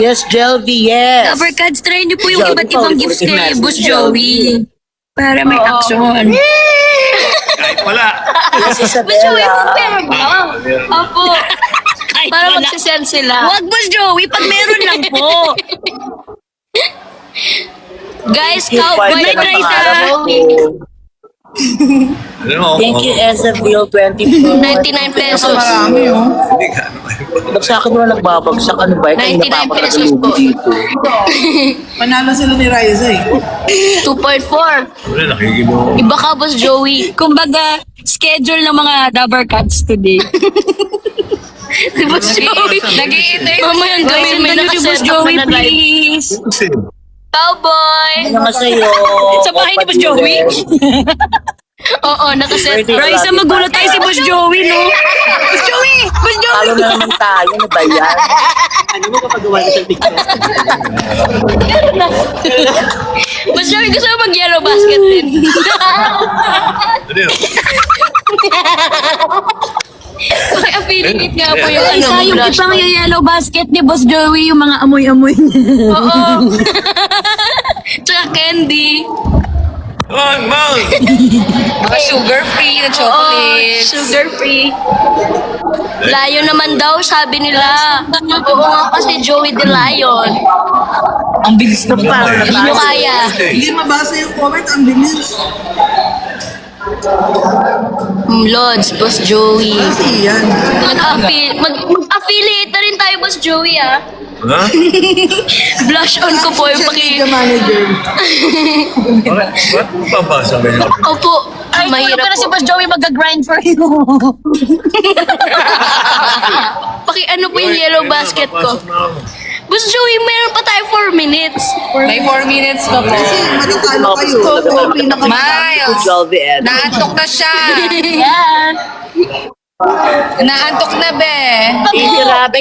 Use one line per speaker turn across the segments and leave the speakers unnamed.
Yes, Jelby, yes.
Lovercats, try niyo po yung
Joey,
iba't ibang
Joey,
gifts
Joey,
kay
Joey.
Boss Joey. Para may action.
Kahit wala.
Yes,
Boss Joey,
Isabella.
pera ba? Opo. Para magsisend sila. Wag, Boss Joey, pag meron lang po. Guys, cowboy
Thank you,
try sa
Thank you, Ezaville 24.
99 pesos.
Ba't sa akin wala nagbabagsak? Ano ba?
99 pesos po.
Dito.
Panalo sila ni Riza eh.
2.4.
Wala, nakikilo.
Iba ka, Boss Joey. Kumbaga, schedule ng mga Lovercats today. Si Boss Joey.
Nag-iintay.
Mamaya gawin may nakaset up na live.
please.
Cowboy!
Ano nga sa'yo?
Sa bahay ni Boss Joey? Oo, nakaset. Raisa, magulat tayo si Boss Joey, no? Boss Joey! Boss Joey!
Talo na naman tayo. Ano ba yan?
Boss Joey, gusto mo mag-yellow basket din?
Ano yun?
Paki-affiliate nga po yung
Isa
ano,
yung
blush
ipang
on.
yellow basket ni Boss Joey, yung mga amoy-amoy niya.
Oo. Tsaka candy.
Oh, Mang!
Mga sugar-free na
Oo,
chocolate.
sugar-free. Layo naman daw, sabi nila. Oo nga kasi Joey the Lion.
Ang bilis na
Hindi nyo kaya.
Hindi mabasa yung comment, ang bilis.
Lods, Boss Joey.
Kasi yan.
Mag-affiliate na rin tayo, Boss Joey, ah.
Ha?
Blush on ko po yung
Social
paki...
media manager.
Ba't mo babasa ganyan?
Opo, mahirap po.
Boss Joey mag-grind for you.
Paki ano po yung yellow basket ko. Boss Joey, meron pa tayo 4 minutes.
May 4 minutes pa po. Kasi matatalo kayo. Miles! Naantok na siya.
Yan.
Naantok na, be.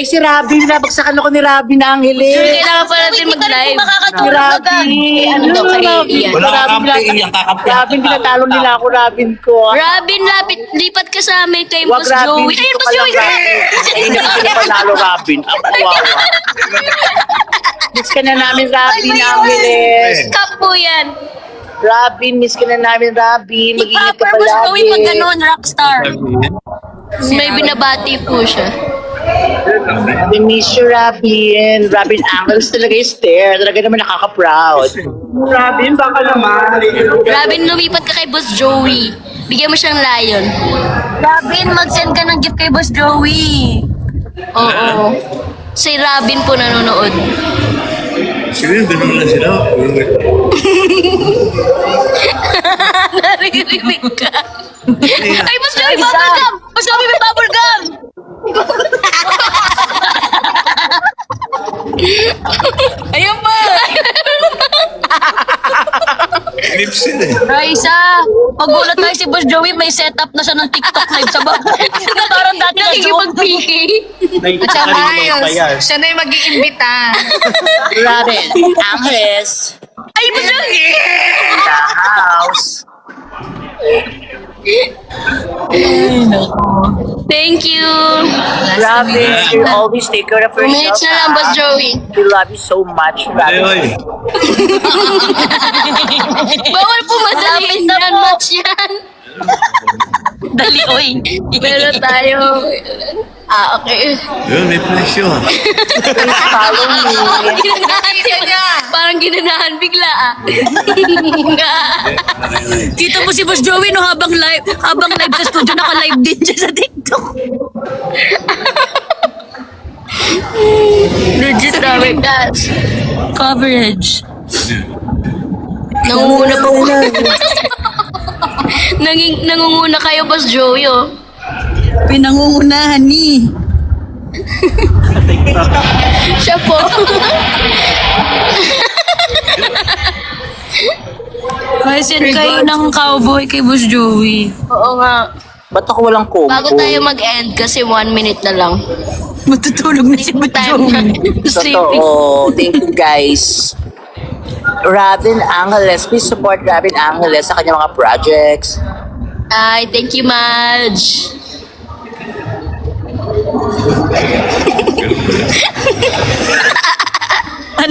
Si Robin, nabagsakan ako ni Robin Angeles.
Kailangan pa natin mag-live.
Si Robin.
Ano daw kay Ian?
Wala kakampi, Ian, kakampi.
Robin, pinatalo nila ako, Robin ko.
Robin, lipat ka sa amin kay
Wag
Boss
Robin,
Joey. Ayun,
dito
Boss
ka lang,
Joey.
Robin. Ayun na hindi panalo, Robin. Ang kawawa. Miss ka na namin, Robin Angeles.
Cup po yan.
Robin, miss ka na namin, Robin. Mag-ingat ka
Proper Boss Joey mag
palagi.
ganun, rockstar. May binabati po siya.
We miss you, Robin. Robin Angeles talaga yung stare. Talaga naman nakaka-proud. Robin, baka naman.
Robin, lumipat ka kay Boss Joey. Bigyan mo siyang lion. Robin, mag-send ka ng gift kay Boss Joey. Oo. Si Robin po nanonood.
Sige, ganun lang sila.
Naririnig ka. Ay, Boss Joey, bubble gum! Boss Joey, may bubble gum!
Ayun pa!
Lips sila eh.
Raisa, magulat tayo si Boss Joey, may setup na siya ng TikTok live sa baba. Parang dati nakikipag-PK.
At siya, Miles, siya na yung mag-iimbita.
Robin Angeles.
Ay, Boss Joey!
In the house.
Thank you.
Robin, you always take care of
2 minutes
yourself.
na lang, Boss Joey.
We love you so much,
Ay,
Robin.
Bawal po madali yan, match yan. Dali, oy. Pero tayo. Okay.
Yun, may presyo.
Follow me.
Parang ginanahan bigla, ah.
Kita mo si Boss Joey no habang live sa studio naka-live din siya sa TikTok.
Legit namin, guys.
Coverage.
Nangunguna po. Nangunguna kayo, Boss Joey, oh.
Pinangungunahan ni.
Siya po.
Question kayo ng cowboy kay Boss Joey.
Oo nga.
Ba't ako walang combo?
Bago tayo mag-end, kasi 1 minute na lang.
Matutulog na si Boss
Time na.
Joey.
Sleeping.
Totoo. Thank you guys. Robin Angeles. Please support Robin Angeles sa kanyang mga projects.
Ay, thank you, Madge.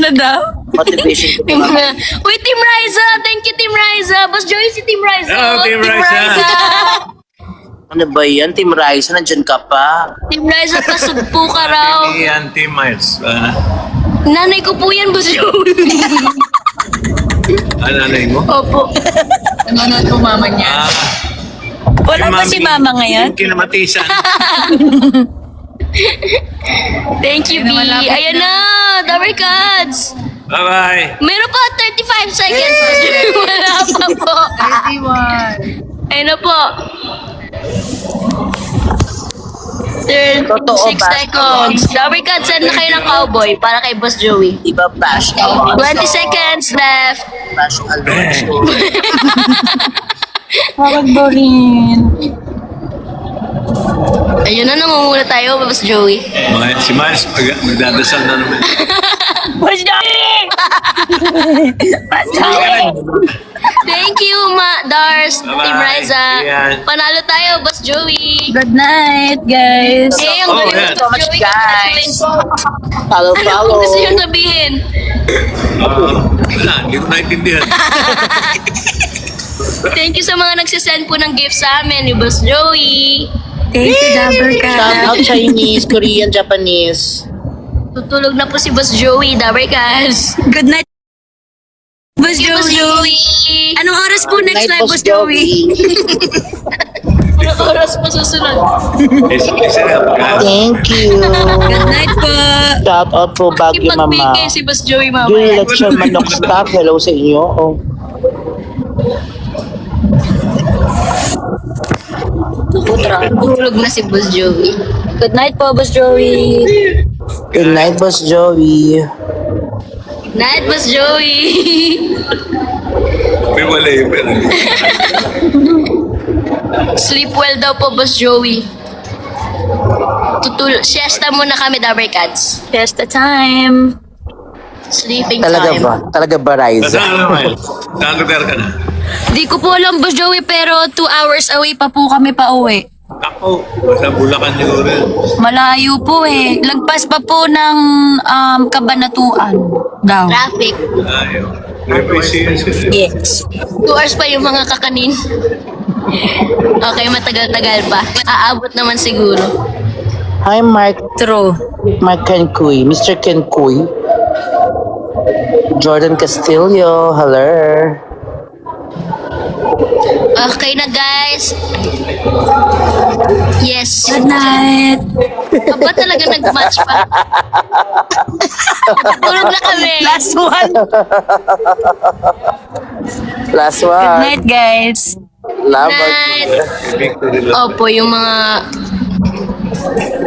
na daw.
Motivation ko.
Yung mga, uy, Team Riza! Thank you, Team Riza! Boss Joey, si Team Riza!
Oh, Team Riza.
Ano ba yan? Team Raisa, nandyan ka pa.
Team Riza, pasugpo ka raw.
Ni Auntie Miles.
Nanay ko po yan, Boss Joey.
Nanay mo?
Opo.
Ano po mama niya? Wala ba si mama ngayon?
Yung kinamatisan.
Thank you, B. Ayan na, Dabber Cats.
Bye-bye.
Meron pa 35 seconds. Boss Joey. Wala pa po.
31.
Ayun na po. 36
Totoo ba?
seconds. Dabber Cats, send na kayo ng cowboy para kay Boss Joey.
Diba bash Alonso?
20 seconds left.
Bash Alonso.
Wag mo rin.
Ayun na, nangunguna tayo, Boss Joey.
Si Miles magdadasal na naman.
Boss Joey! Thank you, Dars,
Bye-bye.
Team Riza.
Ayan.
Panalo tayo, Boss Joey.
Good night, guys.
Eh, ang
Oh,
galing
yeah.
mo, Boss Joey.
Guys.
Congratulations.
Follow,
Ano
follow.
kung gusto nyo sabihin?
Wala, hindi ko naintindihan.
Thank you sa mga nagsisend po ng gift sa amin ni Boss Joey.
Thank you, Dabber
Shout out
Cat.
Chinese, Korean, Japanese.
Tutulog na po si Boss Joey, Dabber Cats.
Good night, Boss
Thank you, Boss
Joey.
Joey.
Anong oras po next
Night,
live, Boss Joey?
Anong oras pa susunod?
Isa na, pagka.
Thank you.
Good night po.
Shout out po Baguio Mama.
Ipagbigay si Boss Joey
Yung
mamaya.
lecture manok staff, hello sa inyo. Oh.
Tulog na si Boss Joey.
Good night po, Boss Joey.
Good night, Boss Joey.
Night, Boss Joey.
May wala yung pera.
Sleep well daw po, Boss Joey. Siesta muna kami, Dabber Cats.
Just the time.
Sleeping
Talaga
time.
ba? Talaga ba, Riza?
Saan na naman? Saan lugar ka na?
Di ko po alam, Boss Joey, pero 2 hours away pa po kami pa uwi.
Ako, sa Bulacan siguro yun.
Malayo po eh. Lagpas pa po ng Kabanatuan daw.
Traffic.
Ayaw. May sila.
Yes.
2 hours pa yung mga kakanin. Okay, matagal-tagal pa. Aabot naman siguro.
Hi, Mark.
True.
Mark Kenkuy. Mr. Kenkuy. Jordan Castillo. Hello.
Okay na, guys. Yes.
Good night.
Aba talaga nag-match pa. Tulog na kami.
Last one.
Last
Good
one.
night, guys.
Love
Night.
Victory lang.
Opo, yung mga...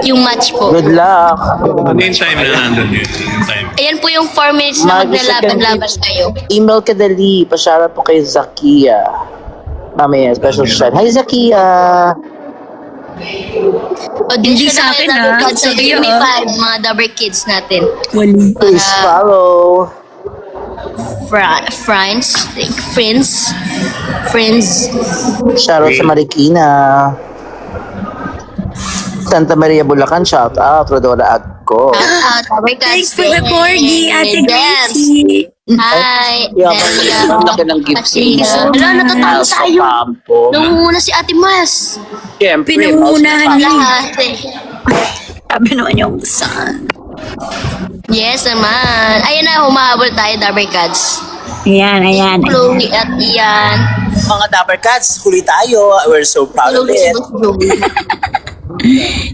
Yung match po.
Good luck.
Ano yung time na nandun yun? Yung time.
Ayan po yung 4 minutes na maglalaban-laban kayo.
Email ka dali. Pasyara po kay Zakia. Mamaya, special shout. Hi, Zakia.
O,
Hindi
din
sa
siya
akin,
na
ah.
kayo sa
Sa iyo,
Jimmy
ah.
5, mga Dabber Kids natin.
Please follow.
Friends.
Shout out sa Marikina. Santa Maria, Bulacan. Shout out. Rodora Agco.
Dabber
Thanks
Kids.
for the corgi, Ate
Dance.
Gracie.
Hi.
Yeah,
Delia.
ang laki ng gift
Patricia. Wala, natatalo tayo. Nangunguna si Ate Mas.
Siyempre.
Pinangungunahan niya.
Lahat eh.
Sabi naman yung sun.
Yes naman. Ayan na, humahabol tayo, Dabber Cats.
Ayan, ayan.
Chloe at Ian.
Mga Dapper Cats, huli tayo. We're so proud of
Chloe si
it.
Boss Joey.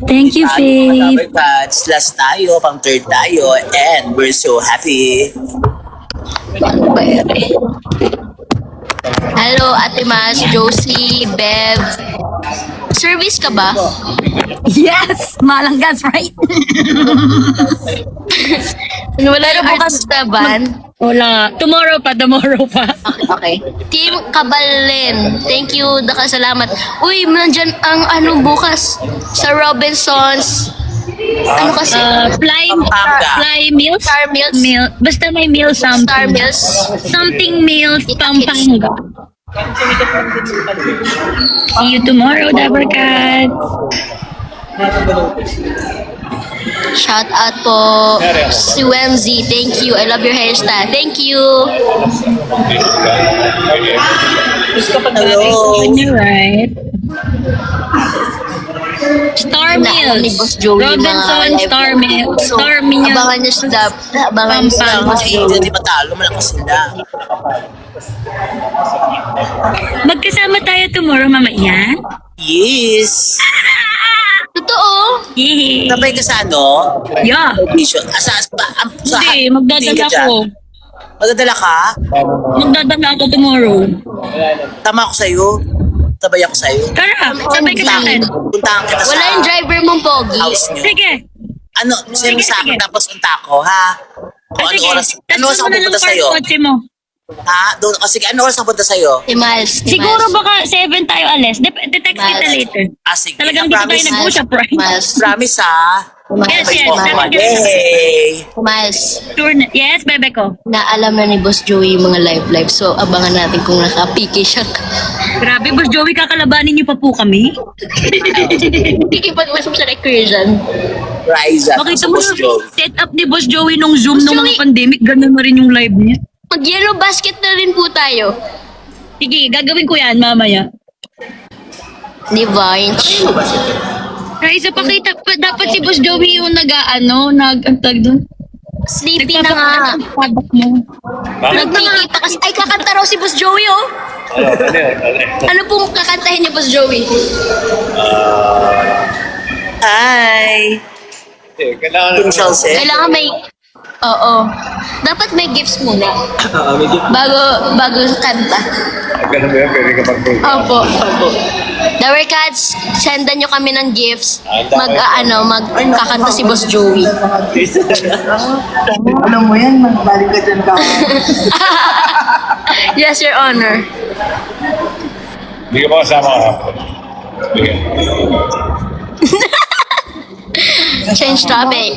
Thank you,
Mga
Faye.
Dapper Cats, last tayo, pang third tayo, and we're so happy.
Paano ba yun eh? Hello, Ate Mas, Josie, Bev. Service ka ba?
Yes! Malanggas, right?
Wala na bukas sa van.
Wala. Tomorrow pa.
Okay. Team Kabalen. Thank you, salamat. Uy, nandyan ang ano bukas sa Robinsons. Ano kasi?
Fly meals?
Star Meals.
Basta may meal something.
Star Meals.
Something meals Pampanga. See you tomorrow, Dabber Cat.
Shout out po si Wenzy. Thank you. I love your hairstyle. Thank you.
Hello.
Right. Star
Naalam ni Boss Joey yung mga
Robinson,
live
Star
vlog.
Mills.
So,
Star Mills.
abangan nyo sila. Abangan nyo sila. Boss
Ay,
Joey.
hindi matalo. Malakas sila.
Magkasama tayo tomorrow, Mama Ian.
Yes.
Totoo?
Yay.
Sabay ka sa ano?
Yeah.
Vision. Sa
Hindi, magdadala ko.
Magdadala ka?
Magdadala ako tomorrow.
Tama ako sa'yo. Sabay ako sa'yo.
Tara, sabay ka sa akin.
Puntahan kita sa
Wala yung driver mong pogi.
house niyo.
Sige.
Ano, sino sa akin
sige.
tapos punta ako, ha? Kung ano
Sige.
oras, ano oras ako
Tatlo mo na
pupunta
lang
sa'yo?
kotse mo.
Ha? Doon, sige, ano oras ako punta sa'yo?
Si Miles. Si
Siguro
Miles.
baka 7 tayo alis. Text kita
Miles.
later.
Sige.
Talagang dito tayo
Promise.
nag-usap, right?
Miles.
Promise, ha?
Yes, yes.
Miles.
Dapat
Yay!
Miles.
Sure na. Yes, bebe ko.
Naalam na ni Boss Joey yung mga live. So, abangan natin kung naka-PK siya.
Grabe, Boss Joey, kakalabanin niyo pa po kami.
Kikipag-mas mo siya kay Christian.
Rise up.
Makita
Sa
mo
Boss
yung
Joey.
set up ni Boss Joey nung Zoom
Boss
nung
Joey.
mga pandemic. Ganun na rin yung live niya.
Mag-yellow basket na rin po tayo.
Sige, gagawin ko yan mamaya.
Divine.
Raisa, pakita pa. Dapat si Boss Joey yung nag-antag doon.
Sleepy na nga.
Product mo.
Nagkikita kasi. Ay, kakanta raw si Boss Joey, oh.
Ano yun?
Ano pong kakantahin niyo, Boss Joey?
Hi!
Kailangan
Team Chelsea.
Kailangan may... Oo. Dapat may gifts muna. Bago kanta.
Ganun ba yan? Pwede ka mag-program.
Opo. Dower Cats, sendan nyo kami ng gifts. Magkakanta si Boss Joey.
Alam mo yan, magbalik ka dyan ka.
Yes, Your Honor.
Hindi ka ba kasama ka? Sige.
Change topic.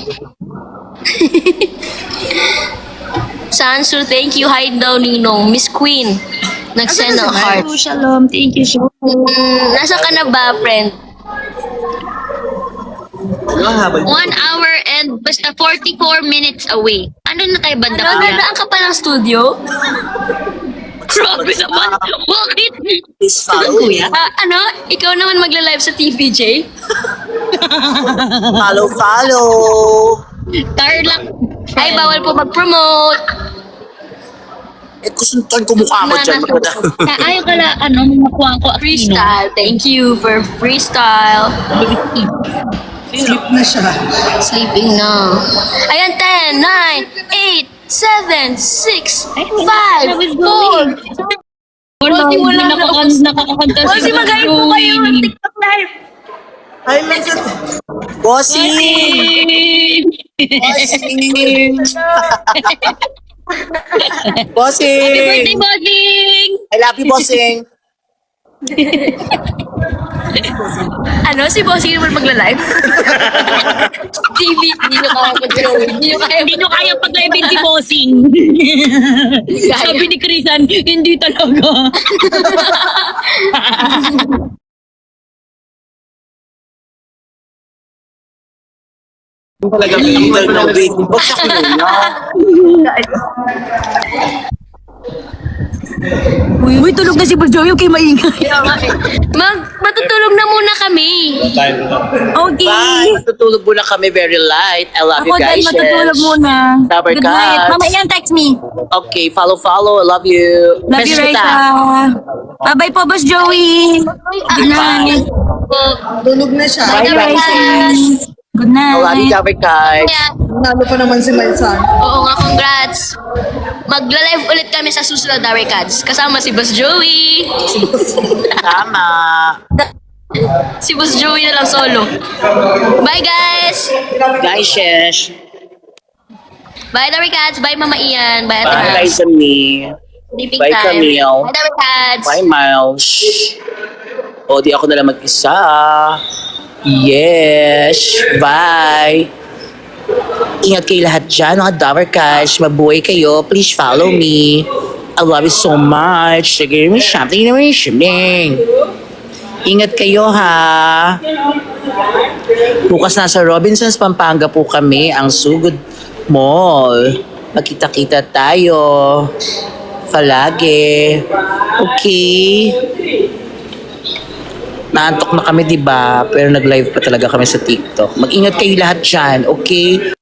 Sansu, thank you. Hi daw, Ninong. Miss Queen. Nag-send ng heart.
Shalom. Thank you so much.
Nasa ka na ba, friend?
1 hour and basta 44 minutes away. Ano na tayo banda
Ano,
kuya?
nandaan ka pa ng studio?
Grabe naman. Bakit?
Please follow me.
Ano? Ikaw naman magla-live sa TVJ?
Follow.
Tired lang.
Ay, bawal po mag-promote.
Kusuntan ko mukha mo dyan.
Ayaw ka lang, makuha ko Aquino.
Freestyle. Thank you for freestyle.
Sleep na siya.
Sleeping na. Ayan, 10, 9, 8, 7, 6, 5, 4.
Wala,
Wala na.
nakakakanta
Kasi magaling po kayo ng TikTok live.
Ay, minsan.
Bossing! Bossing!
Happy birthday, Bossing!
I love you, Bossing!
Ano? Si Bossy naman magla-live? TV, hindi nyo kaya mag-Joey.
Hindi nyo kaya pag-live si Bossing.
Kaya.
Sabi ni Chrisan, hindi talaga.
Talaga leader ng wait. Ba't siya kinuna?
Uy, tulog na si Boss Joey, okay, maingay.
Matutulog na muna kami.
Tayo na lang.
Okay.
Bye! Matutulog muna kami very light. I love you
Ako
guys.
din matutulog
yes.
muna.
Lover
Good night.
cats.
Mama, yan, text me.
Okay, follow. I love you.
Love you,
Message kita.
Raisa. Bye-bye po, Boss Joey. Good night.
Tulog na siya.
Bye, guys.
Good
I love you,
night.
Lover guys.
Kaya,
Nalo pa naman si Milsan.
oo nga, congrats. Magla-live ulit kami sa susunod Dower Cats. Kasama si Boss Joey.
Tama.
Si Boss Joey na lang solo. Bye, guys.
Guys, yes.
Bye, Dower Cats. Bye, Mama Ian. Bye, Ate
Bye,
Mams.
Camille.
Sleeping
Bye,
time.
Camille.
Bye, Dower Cats.
Bye, Miles. O, di ako na lang mag-isa. Yes. Bye. Ingat kayo lahat dyan, mga Dower Cash. Mabuhay kayo. Please follow me. I love you so much. Sige, may something. Ingat kayo, ha. Bukas nasa Robinsons, Pampanga po kami, ang Sugod Mall. Magkita-kita tayo. Palagi. Okay. Naantok na kami, di ba? Pero nag-live pa talaga kami sa TikTok. Mag-ingat kayo lahat dyan, okay?